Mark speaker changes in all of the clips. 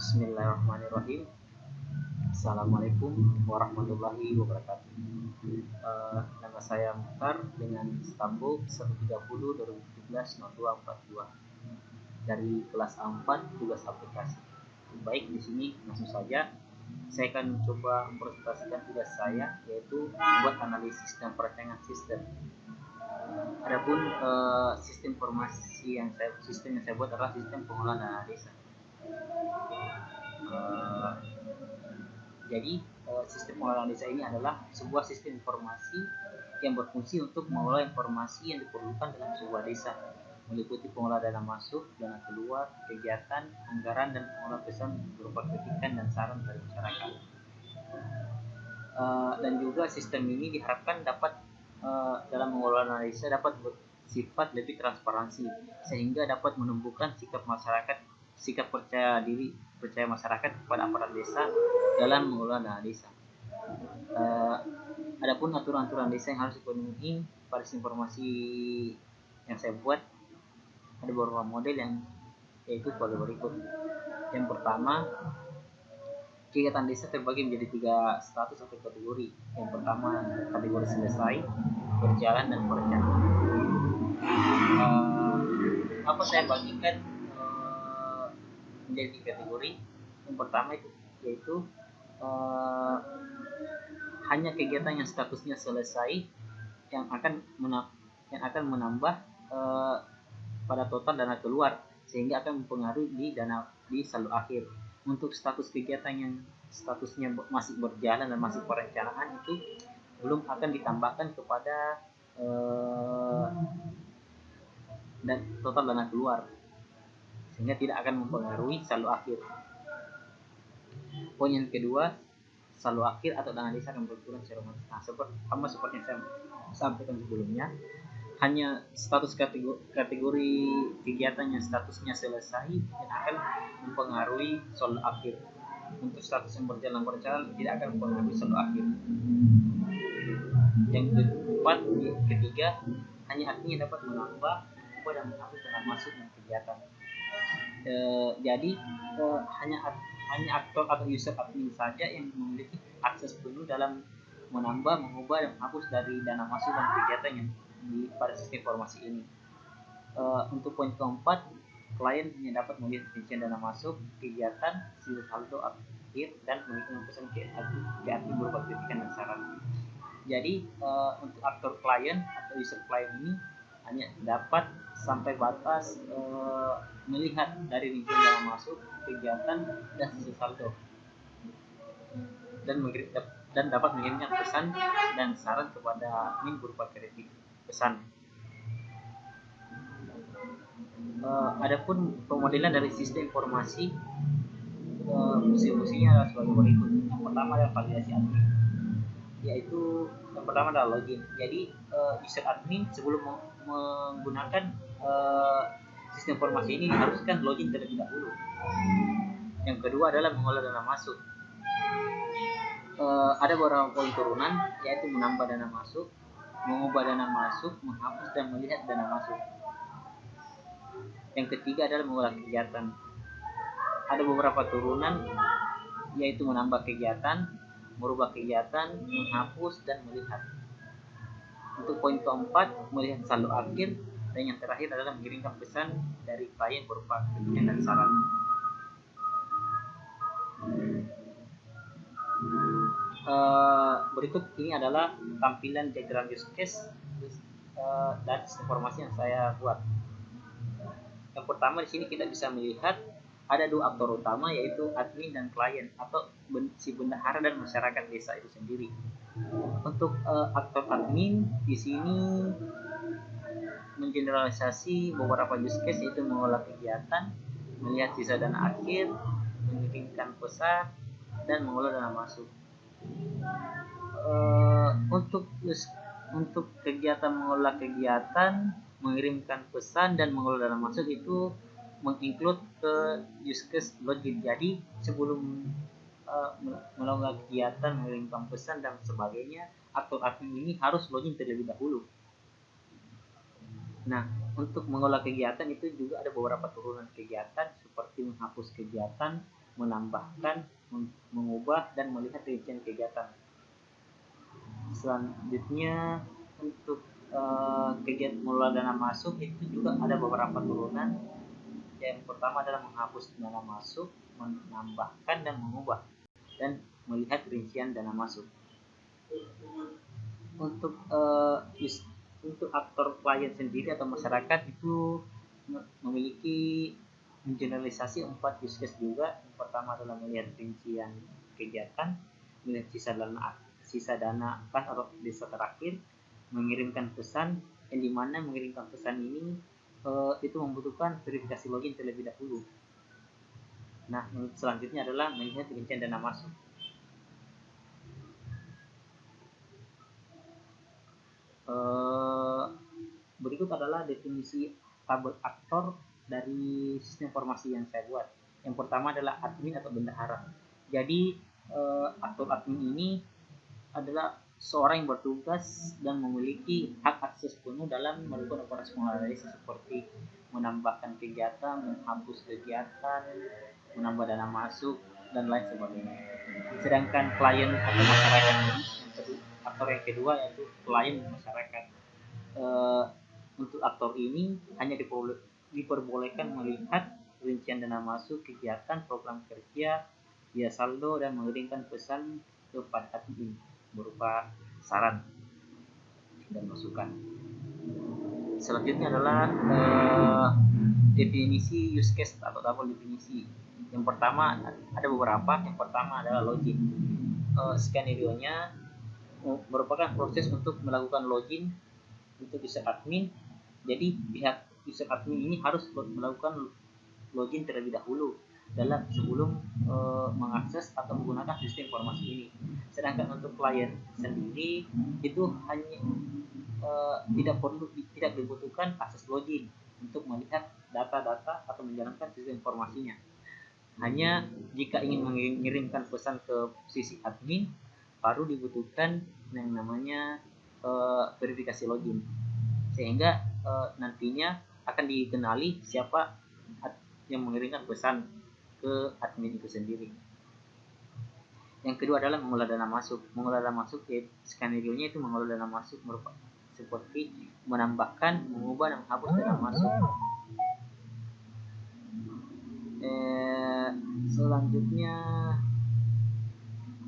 Speaker 1: Bismillahirrahmanirrahim. Assalamualaikum warahmatullahi wabarakatuh. Nama saya Mukhtar dengan stampo 130 2017 0242 dari kelas A4 tugas aplikasi. Baik, di sini langsung saja saya akan coba mempresentasikan tugas saya, yaitu membuat analisis dan perancangan sistem. Adapun sistem informasi yang saya buat adalah sistem pengolahan dana desa. Jadi sistem pengolahan desa ini adalah sebuah sistem informasi yang berfungsi untuk mengolah informasi yang diperlukan dalam sebuah desa, meliputi pengolahan dana masuk, dana keluar, kegiatan, anggaran, dan pengolahan pesan berupa kritikan dan saran dari masyarakat. Dan juga sistem ini diharapkan dapat dalam mengelola dana desa dapat bersifat lebih transparansi, sehingga dapat menumbuhkan sikap percaya masyarakat kepada aparat desa dalam mengelola dana desa. Adapun aturan-aturan desa yang harus dipenuhi pada informasi yang saya buat, ada beberapa model yang yaitu sebagai berikut. Yang pertama, kegiatan desa terbagi menjadi 3 status atau kategori. Yang pertama, kategori selesai, berjalan, dan perencanaan. Apa saya bagikan menjadi 3 kategori. Yang pertama yaitu hanya kegiatan yang statusnya selesai yang akan menambah pada total dana keluar, sehingga akan mempengaruhi di saldo akhir. Untuk status kegiatan yang statusnya masih berjalan dan masih perencanaan, itu belum akan ditambahkan kepada dan total dana keluar, sehingga tidak akan mempengaruhi saldo akhir. Poin yang kedua, saldo akhir atau dana desa akan berkurang secara seperti yang saya sampaikan sebelumnya. Hanya status kategori kegiatan yang statusnya selesai yang akan mempengaruhi saldo akhir. Untuk status yang berjalan tidak akan mempengaruhi saldo akhir. Yang ketiga, hanya artinya dapat menambah, mengubah, dan menghapus dana masuk dan kegiatan. Jadi hanya aktor atau user admin saja yang memiliki akses penuh dalam menambah, mengubah, dan menghapus dari dana masuk dan kegiatan yang pada sistem informasi ini. Untuk poin keempat, klien hanya dapat melihat rincian dana masuk, kegiatan, sisa saldo akhir, dan mengikuti pesan ke admin berupa kritikan dan saran. Jadi untuk aktor klien atau user klien ini hanya dapat sampai batas melihat dari rincian dana masuk, kegiatan, dan sisa saldo, dan dapat mengirimkan pesan dan saran kepada admin berupa kritik pesan. Adapun pemodelan dari sistem informasi, fungsi-fungsinya adalah sebagai berikut. Yang pertama adalah validasi admin, yaitu yang pertama adalah login. Jadi user admin sebelum menggunakan sistem informasi ini diharuskan login terlebih dahulu. Yang kedua adalah mengolah dana masuk. Ada beberapa poin turunan, yaitu menambah dana masuk, mengubah dana masuk, menghapus, dan melihat dana masuk. Yang ketiga adalah mengolah kegiatan. Ada beberapa turunan, yaitu menambah kegiatan, merubah kegiatan, menghapus, dan melihat. Untuk poin keempat, melihat saldo akhir, dan yang terakhir adalah mengirimkan pesan dari klien berupa kritikan dan saran. Berikut ini adalah tampilan diagram use case dan informasi yang saya buat. Yang pertama, di sini kita bisa melihat ada 2 aktor utama, yaitu admin dan klien atau si bendahara dan masyarakat desa itu sendiri. Untuk aktor admin di sini mengeneralisasi beberapa use case, yaitu mengolah kegiatan, melihat sisa dana akhir, mengirimkan pesan, dan mengolah dana masuk. Untuk kegiatan mengolah kegiatan, mengirimkan pesan, dan mengolah dana masuk itu menginclude ke use case login. Jadi sebelum melakukan kegiatan, mengirimkan pesan, dan sebagainya, aktor admin ini harus login terlebih dahulu. Nah, untuk mengolah kegiatan itu juga ada beberapa turunan kegiatan, seperti menghapus kegiatan, menambahkan, mengubah, dan melihat rincian kegiatan. Selanjutnya untuk kegiatan mengelola dana masuk itu juga ada beberapa turunan. Yang pertama adalah menghapus dana masuk, menambahkan dan mengubah, dan melihat rincian dana masuk. Untuk untuk aktor klien sendiri atau masyarakat itu memiliki mengeneralisasi 4 use case juga. Yang pertama adalah melihat rincian kegiatan, melihat sisa dana kas atau desa terakhir, mengirimkan pesan, yang dimana mengirimkan pesan ini itu membutuhkan verifikasi login terlebih dahulu. Nah, selanjutnya adalah melihat rincian dana masuk. Berikut adalah definisi tabel aktor dari sistem informasi yang saya buat. Yang pertama adalah admin atau bendahara. Jadi aktor admin ini adalah seorang yang bertugas dan memiliki hak akses penuh dalam melakukan operasi pengelolaan seperti menambahkan kegiatan, menghapus kegiatan, menambah dana masuk, dan lain sebagainya. Sedangkan klien atau masyarakat aktor yang kedua yaitu klien masyarakat. Untuk aktor ini hanya diperbolehkan melihat rincian dana masuk, kegiatan, program kerja, via saldo, dan mengirimkan pesan kepada admin berupa saran dan masukan. Selanjutnya adalah definisi use case atau double definisi. Yang pertama ada beberapa. Yang pertama adalah login. Skenario-nya merupakan proses untuk melakukan login untuk user admin. Jadi pihak user admin ini harus melakukan login terlebih dahulu sebelum mengakses atau menggunakan sistem informasi ini. Sedangkan untuk klien sendiri itu hanya tidak dibutuhkan akses login untuk melihat data-data atau menjalankan sistem informasinya. Hanya jika ingin mengirimkan pesan ke sisi admin baru dibutuhkan yang namanya verifikasi login, sehingga nantinya akan dikenali siapa yang mengirimkan pesan ke admin itu sendiri. Yang kedua adalah mengelola dana masuk. Mengelola dana masuk, skenario-nya itu mengelola dana masuk merupakan seperti menambahkan, mengubah, dan menghapus dana masuk. Selanjutnya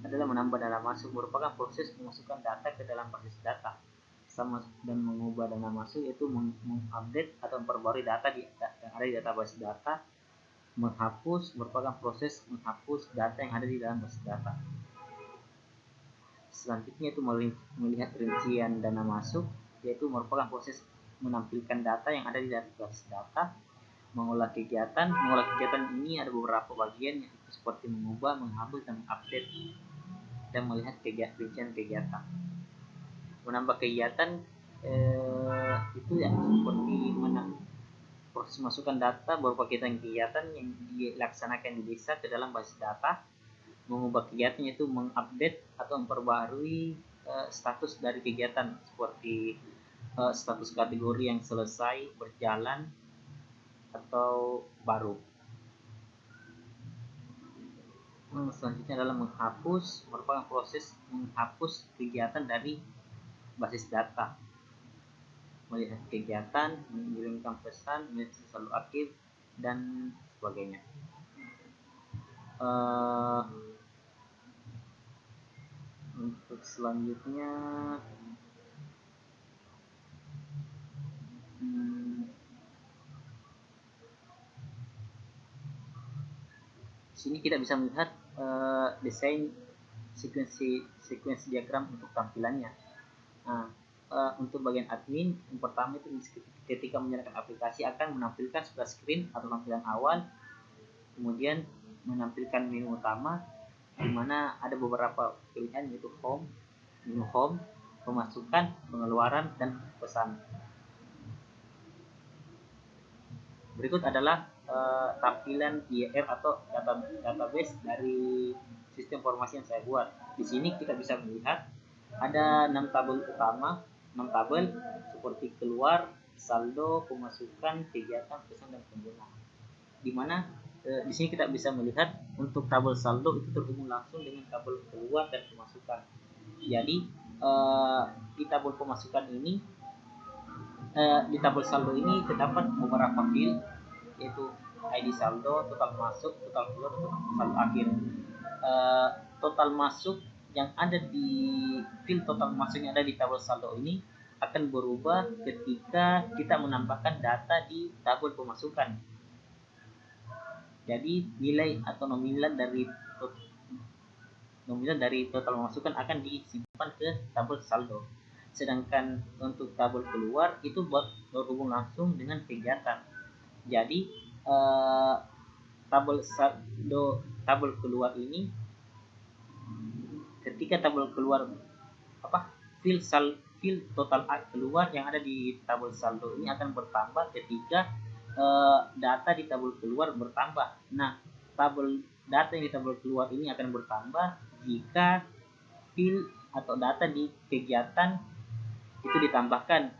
Speaker 1: adalah menambah dana masuk, merupakan proses memasukkan data ke dalam basis data, sama dan mengubah dana masuk yaitu mengupdate atau memperbarui data yang ada di database data. Menghapus merupakan proses menghapus data yang ada di dalam basis data. Selanjutnya itu melihat rincian dana masuk, yaitu merupakan proses menampilkan data yang ada di database data. Mengolah kegiatan ini ada beberapa bagian, yaitu seperti mengubah, menghapus, dan mengupdate, dan melihat rincian kegiatan. Menambah kegiatan itu ya seperti proses masukkan data berupa kegiatan yang dilaksanakan di desa ke dalam basis data. Mengubah kegiatan yaitu mengupdate atau memperbarui status dari kegiatan seperti status kategori yang selesai, berjalan, atau baru. Selanjutnya adalah menghapus, merupakan proses menghapus kegiatan dari basis data. Melihat kegiatan, mengirimkan pesan, melihat selalu aktif, dan sebagainya. Untuk selanjutnya sini kita bisa melihat desain sequence diagram untuk tampilannya. Nah, untuk bagian admin, yang pertama itu ketika menjalankan aplikasi akan menampilkan sebelah screen atau tampilan awal, kemudian menampilkan menu utama di mana ada beberapa pilihan yaitu menu home, pemasukan, pengeluaran, dan pesan. Berikut adalah tampilan IR atau database dari sistem informasi yang saya buat. Di sini kita bisa melihat ada 6 tabel utama, 6 tabel seperti keluar, saldo, pemasukan, kegiatan, pesan, dan pengguna. Di mana di sini kita bisa melihat untuk tabel saldo itu terhubung langsung dengan tabel keluar dan pemasukan. Jadi di tabel pemasukan ini, di tabel saldo ini terdapat beberapa field, yaitu ID saldo, total masuk, total keluar, dan saldo akhir. Total masuk yang ada di field total masuk yang ada di tabel saldo ini akan berubah ketika kita menambahkan data di tabel pemasukan. Jadi nilai atau nominal dari total pemasukan akan disimpan ke tabel saldo. Sedangkan untuk tabel keluar itu berhubung langsung dengan kegiatan. Jadi tabel saldo, tabel keluar ini, ketika tabel keluar field total keluar yang ada di tabel saldo ini akan bertambah ketika data di tabel keluar bertambah. Nah, data yang di tabel keluar ini akan bertambah jika field atau data di kegiatan itu ditambahkan.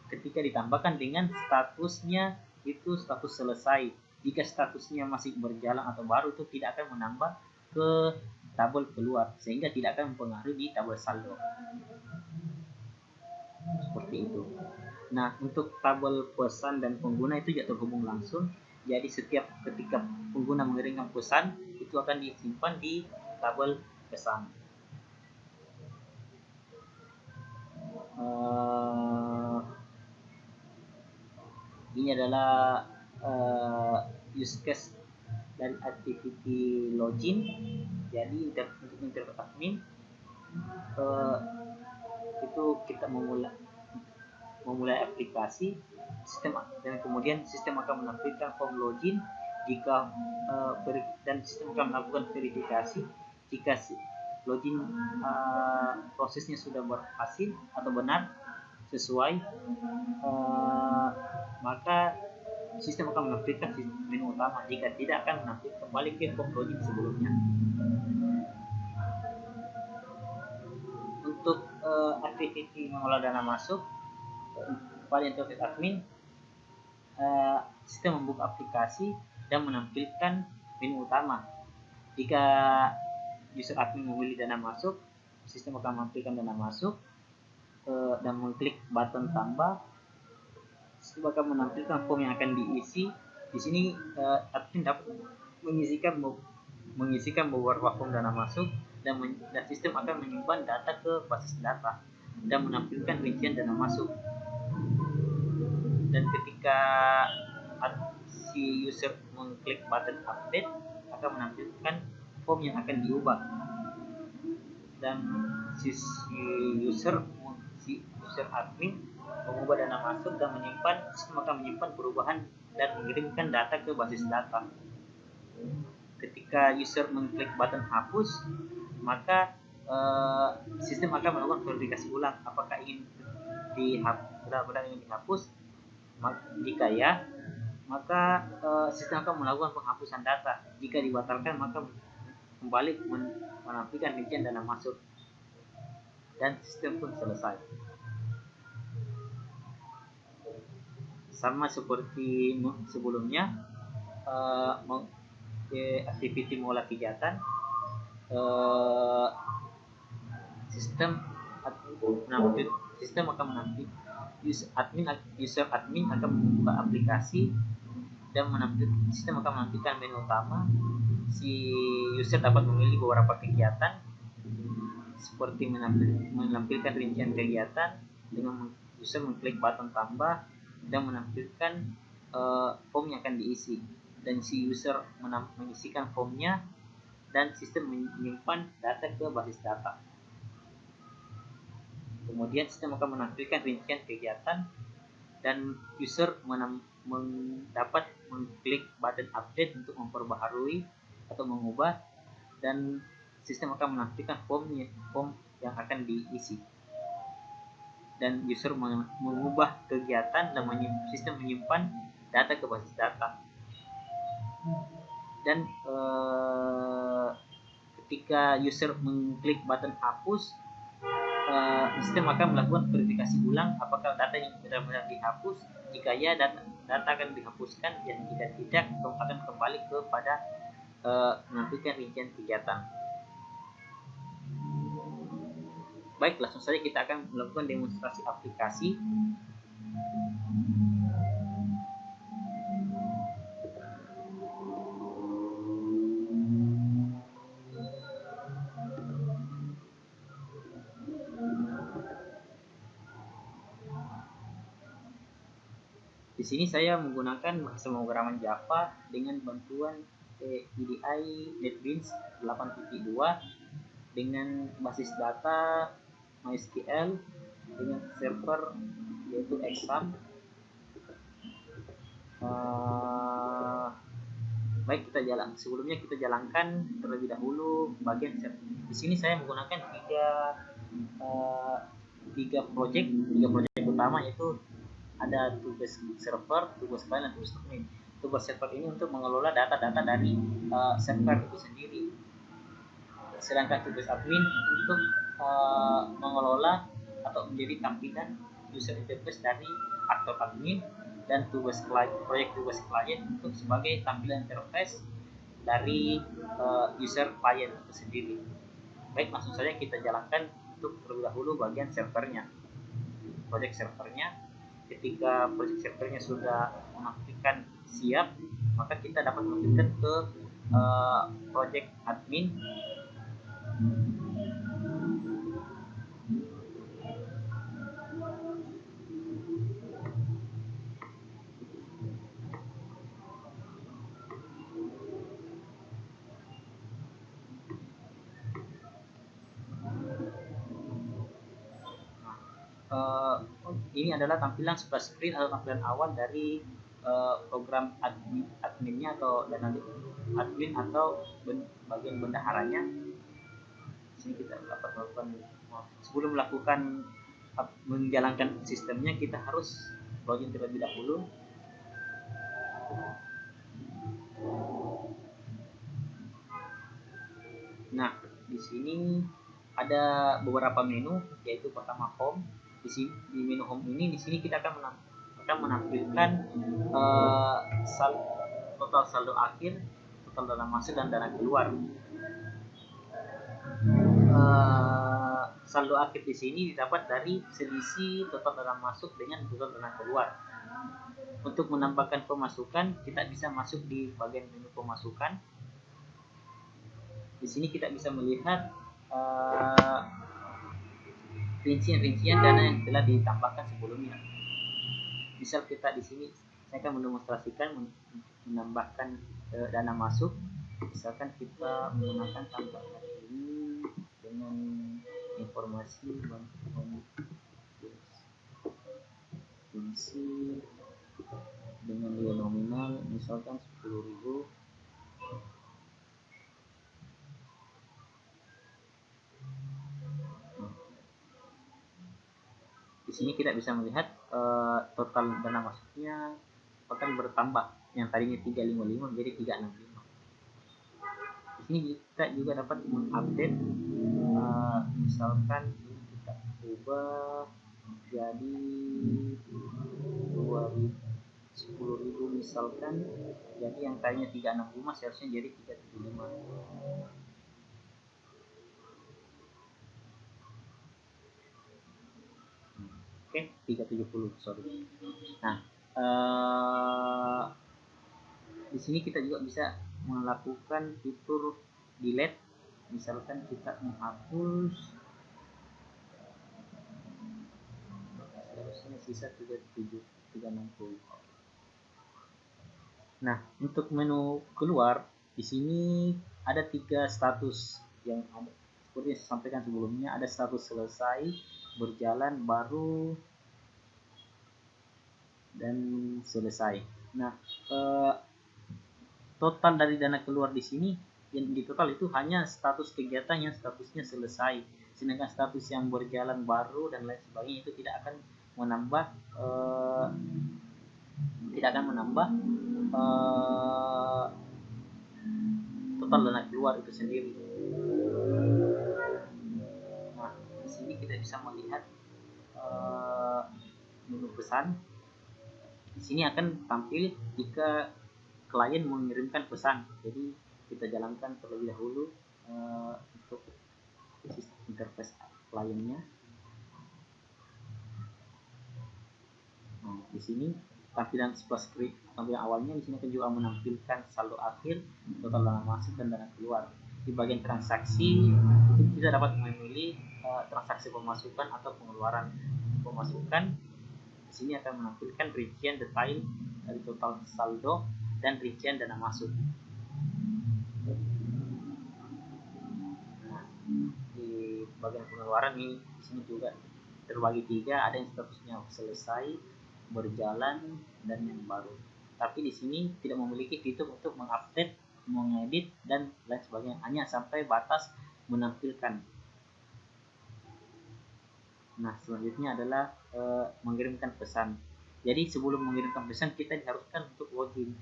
Speaker 1: Ketika ditambahkan dengan statusnya itu status selesai. Jika statusnya masih berjalan atau baru, itu tidak akan menambah ke tabel keluar, sehingga tidak akan mempengaruhi di tabel saldo. Seperti itu. Nah, untuk tabel pesan dan pengguna itu juga terhubung langsung. Jadi setiap ketika pengguna mengirimkan pesan, itu akan disimpan di tabel pesan. Ini adalah use case dari activity login. Jadi untuk interface admin itu kita memulai aplikasi sistem, dan kemudian sistem akan menampilkan form login jika dan sistem akan melakukan verifikasi jika login prosesnya sudah berhasil atau benar sesuai, maka sistem akan menampilkan menu utama. Jika tidak, akan menampilkan kembali ke form login sebelumnya. Untuk activity mengolah dana masuk pada interface admin, sistem membuka aplikasi dan menampilkan menu utama. Jika user admin memilih dana masuk, sistem akan menampilkan dana masuk dan mengklik button tambah. Sistem akan menampilkan form yang akan diisi. Di sini admin dapat mengisikan beberapa form dana masuk, dan sistem akan menyimpan data ke basis data dan menampilkan rincian dana masuk. Dan ketika si user mengklik button update, akan menampilkan form yang akan diubah, dan si user admin mengubah dana masuk dan sistem akan menyimpan perubahan dan mengirimkan data ke basis data. Ketika user mengklik button hapus, maka sistem akan melakukan verifikasi ulang apakah benar-benar ingin dihapus. Jika ya, maka sistem akan melakukan penghapusan data. Jika dibatalkan, maka kembali menampilkan rincian dana masuk, dan sistem pun selesai. Sama seperti sebelumnya, activity mengolah kegiatan, sistem akan menampilkan user admin akan membuka aplikasi dan sistem akan menampilkan menu utama. Si user dapat memilih beberapa kegiatan seperti menampilkan rincian kegiatan dengan user mengklik button tambah dan menampilkan form yang akan diisi, dan si user mengisikan formnya, dan sistem menyimpan data ke basis data. Kemudian sistem akan menampilkan rincian kegiatan, dan user dapat mengklik button update untuk memperbaharui atau mengubah, dan sistem akan menampilkan form yang akan diisi, dan user mengubah kegiatan, dan sistem menyimpan data ke basis data. Dan ketika user mengklik button hapus, sistem akan melakukan verifikasi ulang apakah data yang benar-benar dihapus. Jika ya, data data akan dihapuskan dan jika tidak akan kembali kepada menampilkan rincian kegiatan. Baik, langsung saja kita akan melakukan demonstrasi aplikasi. Di sini saya menggunakan bahasa pemrograman Java dengan bantuan EDI NetBeans 8.2 dengan basis data MySQL dengan server yaitu Exam. Baik, sebelumnya kita jalankan terlebih dahulu bagian server. Di sini saya menggunakan tiga project utama, yaitu ada tugas server, tugas client, dan tugas admin. Tugas server ini untuk mengelola data-data dari server itu sendiri, sedangkan tugas admin untuk mengelola atau menjadi tampilan user interface dari aktor admin, dan tugas klien untuk sebagai tampilan interface dari user client itu sendiri. Baik, langsung saja kita jalankan untuk terlebih dahulu bagian servernya. Project servernya, ketika project servernya sudah memastikan siap, maka kita dapat melanjutkan ke project admin. Ini adalah tampilan splash screen atau tampilan awal dari program adminnya atau dana admin atau bagian bendaharanya. Di sini kita dapat melakukan, sebelum melakukan menjalankan sistemnya, kita harus login terlebih dahulu. Nah, di sini ada beberapa menu, yaitu pertama home. Di menu home ini, di sini kita akan menampilkan total saldo akhir, total dana masuk dan dana keluar. Saldo akhir di sini didapat dari selisih total dana masuk dengan total dana keluar. Untuk menambahkan pemasukan, kita bisa masuk di bagian menu pemasukan. Di sini kita bisa melihat rincian dana yang telah ditambahkan sebelumnya. Misal kita di sini, saya akan mendemonstrasikan menambahkan dana masuk. Misalkan kita menggunakan tambahan ini dengan informasi bantuan fungsi dengan nilai nominal, misalkan 10.000. Di sini kita bisa melihat total dana masuknya akan bertambah, yang tadinya 355 menjadi 365. Di sini kita juga dapat mengupdate, misalkan ini kita ubah jadi 10.000 misalkan, jadi yang tadinya 365 seharusnya jadi 375. Oke, 370, sorry. Nah, di sini kita juga bisa melakukan fitur delete. Misalkan kita menghapus, seharusnya sisa 360. Nah, untuk menu keluar, di sini ada 3 status yang ada, seperti yang saya sampaikan sebelumnya. Ada status selesai, berjalan, baru, dan selesai. Nah, total dari dana keluar di sini, yang di total itu hanya status kegiatan yang statusnya selesai, sedangkan status yang berjalan, baru, dan lain sebagainya itu tidak akan menambah total dana keluar itu sendiri. Nah, di sini kita bisa melihat menu pesan. Di sini akan tampil jika klien mengirimkan pesan. Jadi kita jalankan terlebih dahulu untuk interface kliennya. Nah, di sini tampilan plus script tampilan awalnya di sini akan juga menampilkan saldo akhir, total dana masuk dan dana keluar. Di bagian transaksi itu kita dapat memilih transaksi pemasukan atau pengeluaran. Pemasukan di sini akan menampilkan rincian detail dari total saldo dan rincian dana masuk. Nah, di bagian pengeluaran ini di sini juga terbagi tiga, ada yang statusnya selesai, berjalan, dan yang baru. Tapi di sini tidak memiliki fitur untuk mengupdate, mengedit, dan lain sebagainya, hanya sampai batas menampilkan. Nah, selanjutnya adalah mengirimkan pesan. Jadi sebelum mengirimkan pesan kita diharuskan untuk login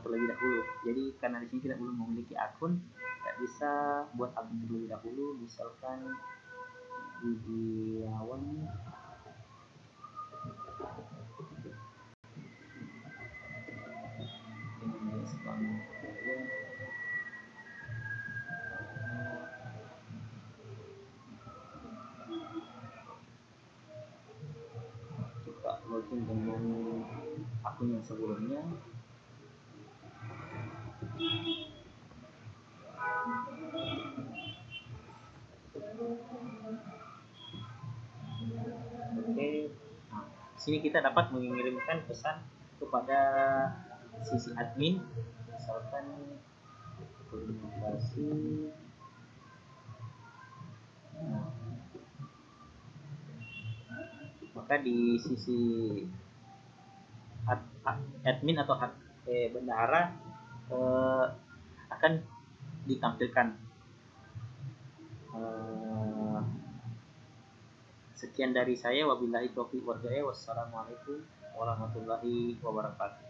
Speaker 1: terlebih dahulu. Jadi karena di sini kita belum memiliki akun, tidak bisa buat akun terlebih dahulu. Misalkan Widiawan kita login dengan akun yang sebelumnya. Oke, nah, sini kita dapat mengirimkan pesan kepada sisi admin, misalkan terima kasih. Nah, maka di sisi admin atau bendahara akan ditampilkan sekian dari saya, wabillahi taufiq wal hidayah, wassalamualaikum warahmatullahi wabarakatuh.